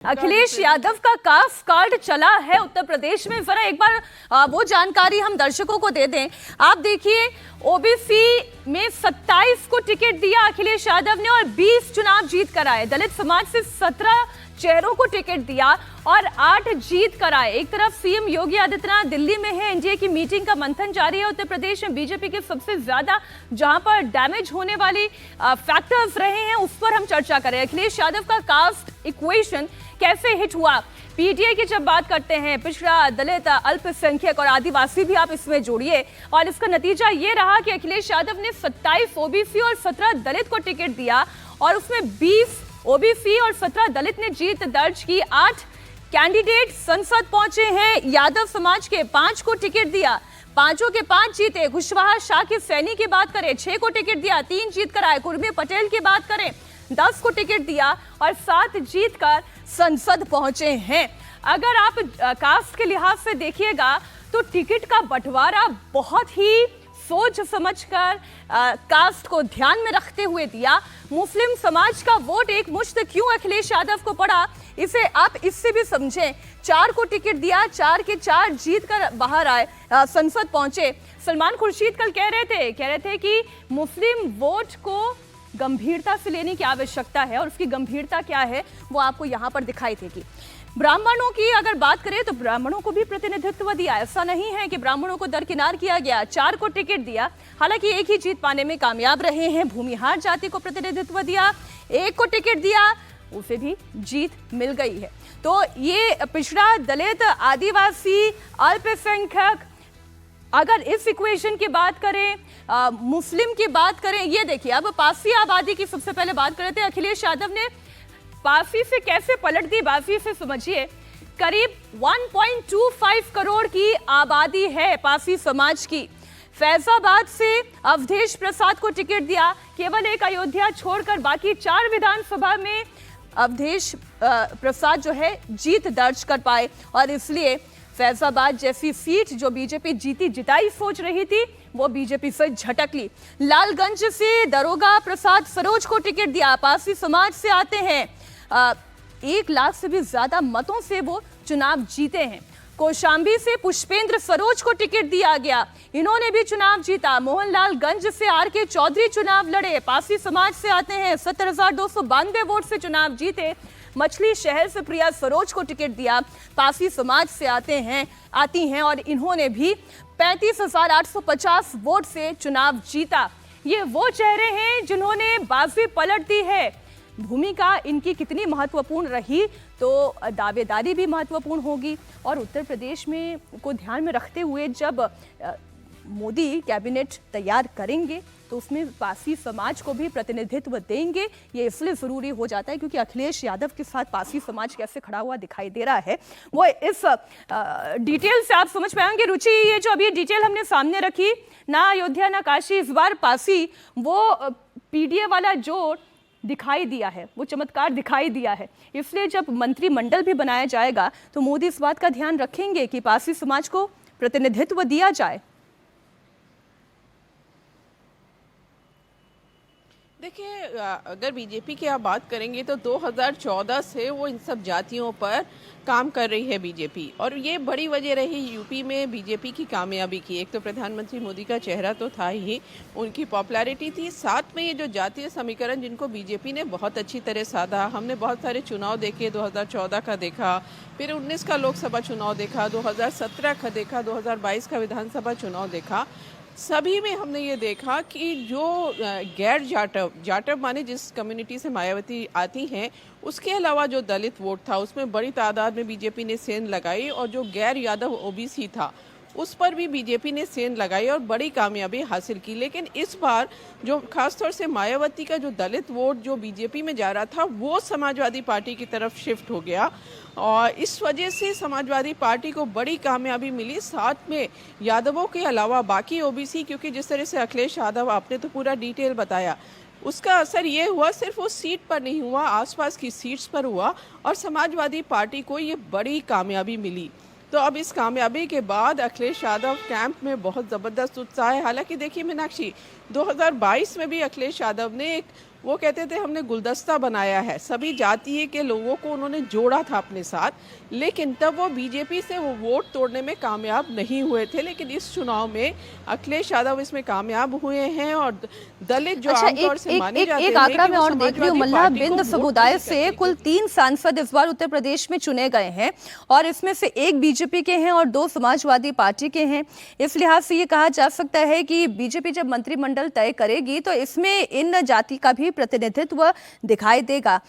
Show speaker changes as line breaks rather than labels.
अखिलेश यादव का काफ कार्ड चला है उत्तर प्रदेश में। जरा एक बार वो जानकारी हम दर्शकों को दे दें। आप देखिए, ओबीसी में 27 को टिकट दिया अखिलेश यादव ने और 20 चुनाव जीत कर आए। दलित समाज से 17 चेहरों को टिकट दिया और 8 जीत कर आए। एक तरफ सीएम योगी आदित्यनाथ दिल्ली में है, एनडीए की मीटिंग का मंथन जारी है। उत्तर प्रदेश में बीजेपी के सबसे ज्यादा जहां पर डैमेज होने वाली फैक्टर्स रहे हैं उस पर हम चर्चा करें। अखिलेश यादव का कास्ट इक्वेशन कैसे हिट हुआ, पीटीआई की जब बात करते हैं, पिछड़ा, दलित, अल्पसंख्यक और आदिवासी भी आप इसमें जोड़िए और इसका नतीजा ये रहा कि अखिलेश यादव ने 27 ओबीसी और 17 दलित को टिकट दिया और उसमें 20 ओबीसी और 17 दलित ने जीत दर्ज की। 8 कैंडिडेट संसद पहुंचे हैं। यादव समाज के 5 को टिकट दिया, 5 के 5 जीते। कुशवाहा शाह के सैनी की बात करें, 6 को टिकट दिया, 3 जीत कर आए। कुर्मी पटेल की बात करें, 10 को टिकट दिया और 7 जीत कर संसद पहुंचे हैं। अगर आप कास्ट के लिहाज से देखिएगा तो टिकट का बंटवारा बहुत ही सोच समझकर कास्ट को ध्यान में रखते हुए दिया। मुस्लिम समाज का वोट एक मुश्त क्यों अखिलेश यादव को पड़ा, इसे आप इससे भी समझें। 4 को टिकट दिया, 4 के 4 जीत कर बाहर आए, संसद पहुंचे। सलमान खुर्शीद कल कह रहे थे कि मुस्लिम वोट को गंभीरता से लेने की आवश्यकता है और उसकी गंभीरता क्या है वो आपको यहां पर दिखाई देगी। ब्राह्मणों की अगर बात करें तो ब्राह्मणों को भी प्रतिनिधित्व दिया। ऐसा नहीं है कि ब्राह्मणों को दरकिनार किया गया। 4 को टिकट दिया, हालांकि एक ही जीत पाने में कामयाब रहे हैं। भूमिहार जाति को प्रतिनिधित्व दिया, 1 को टिकट दिया, उसे भी जीत मिल गई है। तो ये पिछड़ा, दलित, आदिवासी, अल्पसंख्यक, अगर इस इक्वेशन की बात करें, मुस्लिम की बात करें, ये देखिए। अब पासी आबादी की सबसे पहले बात कर रहे थे। अखिलेश यादव ने पासी से कैसे पलट दी, पासी से समझिए। करीब 1.25 करोड़ की आबादी है पासी समाज की। फैजाबाद से अवधेश प्रसाद को टिकट दिया, केवल एक अयोध्या छोड़कर बाकी 4 विधानसभा में अवधेश प्रसाद जो है जीत दर्ज कर पाए और इसलिए फैजाबाद जैसी सीट जो बीजेपी जिताई सोच रही थी वो बीजेपी से झटक ली। लालगंज से दरोगा प्रसाद सरोज को टिकट दिया, पासी समाज से आते हैं, 1 लाख से भी ज्यादा मतों से वो चुनाव जीते हैं। कौशाम्बी से पुष्पेंद्र सरोज को टिकट दिया गया, इन्होंने भी चुनाव जीता। मोहनलालगंज से आर.के. चौधरी चुनाव लड़े, पासी समाज से आते हैं, 70,292 वोट से चुनाव जीते। मछली शहर से प्रिया सरोज को टिकट दिया, पासी समाज से आती हैं और इन्होंने भी 35,850 वोट से चुनाव जीता। ये वो चेहरे हैं जिन्होंने बाजी पलट दी है। भूमिका इनकी कितनी महत्वपूर्ण रही तो दावेदारी भी महत्वपूर्ण होगी। और उत्तर प्रदेश में को ध्यान में रखते हुए जब मोदी कैबिनेट तैयार करेंगे तो उसमें पासी समाज को भी प्रतिनिधित्व देंगे। ये इसलिए जरूरी हो जाता है क्योंकि अखिलेश यादव के साथ पासी समाज कैसे खड़ा हुआ दिखाई दे रहा है वो इस डिटेल से आप समझ पाएंगे। रुचि, ये जो अभी डिटेल हमने सामने रखी, ना अयोध्या ना काशी, इस बार पासी, वो पीडीए वाला जो दिखाई दिया है, वो चमत्कार दिखाई दिया है। इसलिए जब मंत्रिमंडल भी बनाया जाएगा तो मोदी इस बात का ध्यान रखेंगे कि पासी समाज को प्रतिनिधित्व दिया जाए।
देखिए, अगर बीजेपी की आप बात करेंगे तो 2014 से वो इन सब जातियों पर काम कर रही है बीजेपी, और ये बड़ी वजह रही यूपी में बीजेपी की कामयाबी की। एक तो प्रधानमंत्री मोदी का चेहरा तो था ही, उनकी पॉपुलैरिटी थी, साथ में ये जो जातीय समीकरण जिनको बीजेपी ने बहुत अच्छी तरह साधा। हमने बहुत सारे चुनाव देखे, 2014 का देखा, फिर 19 का लोकसभा चुनाव देखा, 2017 का देखा, 2022 का विधानसभा चुनाव देखा। सभी में हमने ये देखा कि जो गैर जाटव माने जिस कम्युनिटी से मायावती आती हैं, उसके अलावा जो दलित वोट था उसमें बड़ी तादाद में बीजेपी ने सेंध लगाई, और जो गैर यादव ओबीसी था उस पर भी बीजेपी ने सेंध लगाई और बड़ी कामयाबी हासिल की। लेकिन इस बार जो खासतौर से मायावती का जो दलित वोट जो बीजेपी में जा रहा था वो समाजवादी पार्टी की तरफ शिफ्ट हो गया, और इस वजह से समाजवादी पार्टी को बड़ी कामयाबी मिली। साथ में यादवों के अलावा बाकी ओबीसी, क्योंकि जिस तरह से अखिलेश यादव, आपने तो पूरा डिटेल बताया, उसका असर ये हुआ सिर्फ वो सीट पर नहीं हुआ, आसपास की सीट्स पर हुआ, और समाजवादी पार्टी को ये बड़ी कामयाबी मिली। तो अब इस कामयाबी के बाद अखिलेश यादव कैंप में बहुत ज़बरदस्त उत्साह है। हालांकि देखिए मीनाक्षी, 2022 में भी अखिलेश यादव ने एक वो कहते थे हमने गुलदस्ता बनाया है, सभी जातीय के लोगों को उन्होंने जोड़ा था अपने साथ, लेकिन तब वो बीजेपी से वो वोट तोड़ने में कामयाब नहीं हुए थे। लेकिन इस चुनाव में अखिलेश यादव इसमें कामयाब हुए हैं और दलित जो
अच्छा,
आमतौर से माने जाते
एक
हैं
आंकड़ा
कि
मैं
वो
और देख रही हूँ,
समाजवादी
मल्ला
पार्टी को
बिंद
वोट
समुदाय
नहीं
से
करते
कुल
थे।
3 सांसद इस बार उत्तर प्रदेश में चुने गए हैं और इसमें से एक बीजेपी के हैं और 2 समाजवादी पार्टी के हैं। इस लिहाज से ये कहा जा सकता है कि बीजेपी जब मंत्रिमंडल तय करेगी तो इसमें इन जाति का भी प्रतिनिधित्व दिखाई देगा।